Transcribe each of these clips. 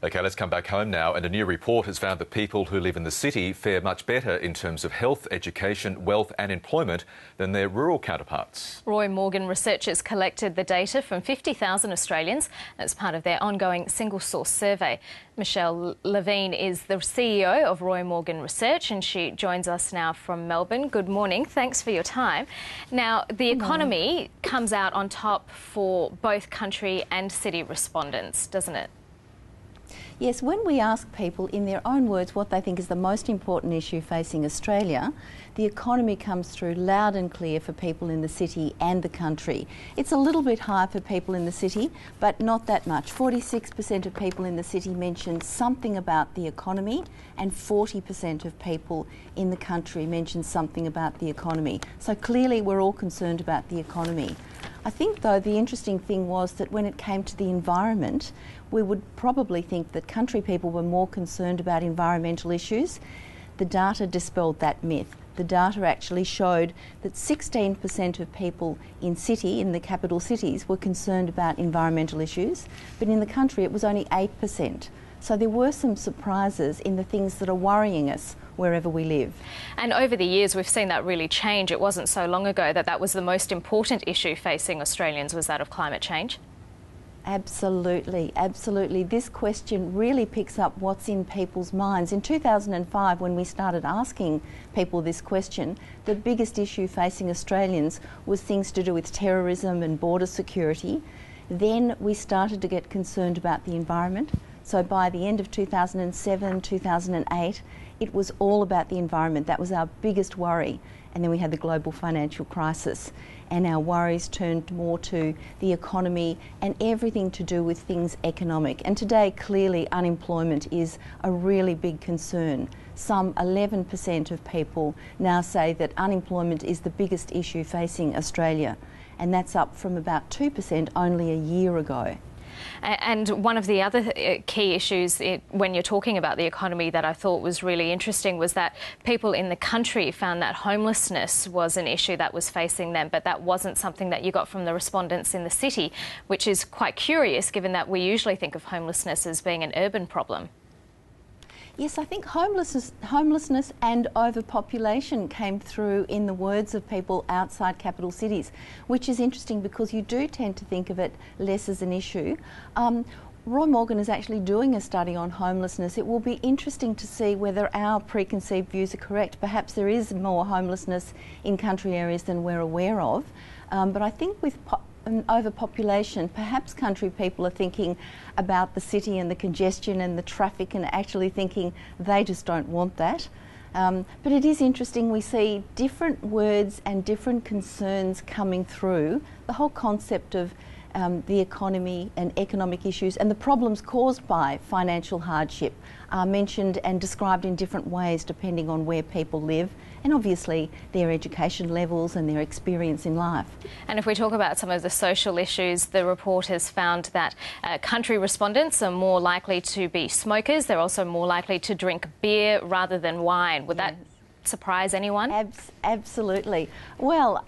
OK, let's come back home now, and a new report has found that people who live in the city fare much better in terms of health, education, wealth and employment than their rural counterparts. Roy Morgan researchers collected the data from 50,000 Australians as part of their ongoing single-source survey. Michele Levine is the CEO of Roy Morgan Research and she joins us now from Melbourne. Good morning. Thanks for your time. Now, the economy comes out on top for both country and city respondents, doesn't it? Yes, when we ask people in their own words what they think is the most important issue facing Australia, the economy comes through loud and clear for people in the city and the country. It's a little bit higher for people in the city, but not that much. 46% of people in the city mention something about the economy and 40% of people in the country mention something about the economy. So clearly we're all concerned about the economy. I think, though, the interesting thing was that when it came to the environment, we would probably think that country people were more concerned about environmental issues. The data dispelled that myth. The data actually showed that 16% of people in the capital cities, were concerned about environmental issues, but in the country it was only 8%. So there were some surprises in the things that are worrying us wherever we live. And over the years we've seen that really change. It wasn't so long ago that that was the most important issue facing Australians, was that of climate change. Absolutely, absolutely. This question really picks up what's in people's minds. In 2005, when we started asking people this question, the biggest issue facing Australians was things to do with terrorism and border security. Then we started to get concerned about the environment. So by the end of 2007, 2008, it was all about the environment. That was our biggest worry. And then we had the global financial crisis, and our worries turned more to the economy and everything to do with things economic. And today, clearly, unemployment is a really big concern. Some 11% of people now say that unemployment is the biggest issue facing Australia, and that's up from about 2% only a year ago. And one of the other key issues when you're talking about the economy that I thought was really interesting was that people in the country found that homelessness was an issue that was facing them, but that wasn't something that you got from the respondents in the city, which is quite curious given that we usually think of homelessness as being an urban problem. Yes, I think homelessness and overpopulation came through in the words of people outside capital cities, which is interesting because you do tend to think of it less as an issue. Roy Morgan is actually doing a study on homelessness. It will be interesting to see whether our preconceived views are correct. Perhaps there is more homelessness in country areas than we're aware of, but I think with overpopulation, perhaps country people are thinking about the city and the congestion and the traffic and actually thinking they just don't want that. But it is interesting, we see different words and different concerns coming through. The whole concept of the economy and economic issues and the problems caused by financial hardship are mentioned and described in different ways depending on where people live and obviously their education levels and their experience in life. And if we talk about some of the social issues, the report has found that country respondents are more likely to be smokers. They're also more likely to drink beer rather than wine. Would that surprise anyone? Absolutely. Well,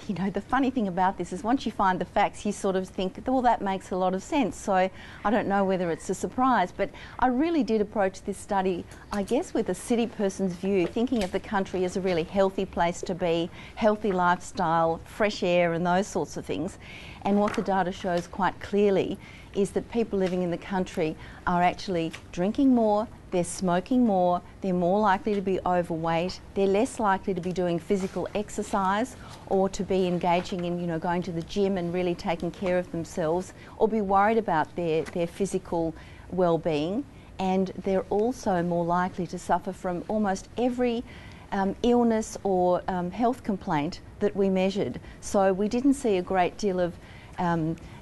you know, the funny thing about this is once you find the facts, you sort of think, well, that makes a lot of sense. So I don't know whether it's a surprise, but I really did approach this study, I guess, with a city person's view, thinking of the country as a really healthy place to be, healthy lifestyle, fresh air and those sorts of things. And what the data shows quite clearly is that people living in the country are actually drinking more, they're smoking more, they're more likely to be overweight, they're less likely to be doing physical exercise or to be engaging in, you know, going to the gym and really taking care of themselves or be worried about their physical well-being. And they're also more likely to suffer from almost every illness or health complaint that we measured. So we didn't see a great deal of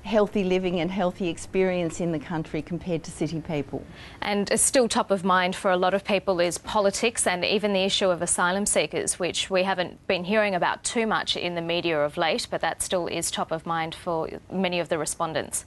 healthy living and healthy experience in the country compared to city people. And still top of mind for a lot of people is politics and even the issue of asylum seekers, which we haven't been hearing about too much in the media of late, but that still is top of mind for many of the respondents.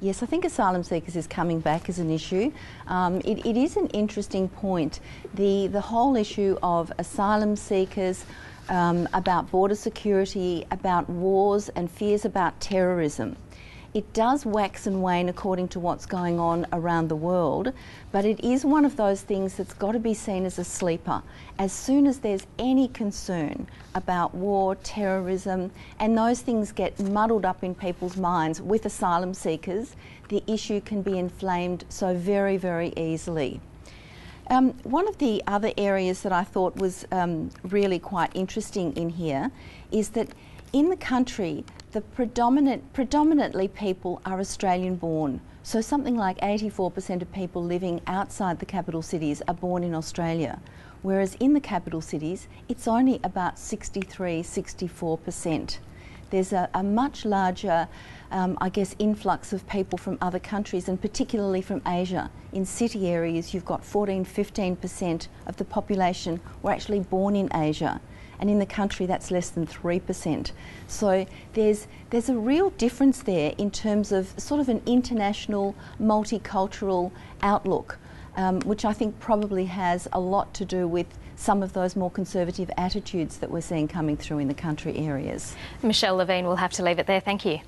Yes, I think asylum seekers is coming back as an issue. It is an interesting point. The whole issue of asylum seekers, about border security, about wars and fears about terrorism It does wax and wane according to what's going on around the world, but it is one of those things that's got to be seen as a sleeper. As soon as there's any concern about war, terrorism, and those things get muddled up in people's minds with asylum seekers, the issue can be inflamed so very, very easily. One of the other areas that I thought was really quite interesting in here is that in the country, the predominantly people are Australian born. So something like 84% of people living outside the capital cities are born in Australia, whereas in the capital cities, it's only about 63–64%. There's a much larger, I guess, influx of people from other countries, and particularly from Asia. In city areas, you've got 14–15% of the population were actually born in Asia. And in the country, that's less than 3%. So there's a real difference there in terms of sort of an international, multicultural outlook, which I think probably has a lot to do with some of those more conservative attitudes that we're seeing coming through in the country areas. Michele Levine, will have to leave it there. Thank you.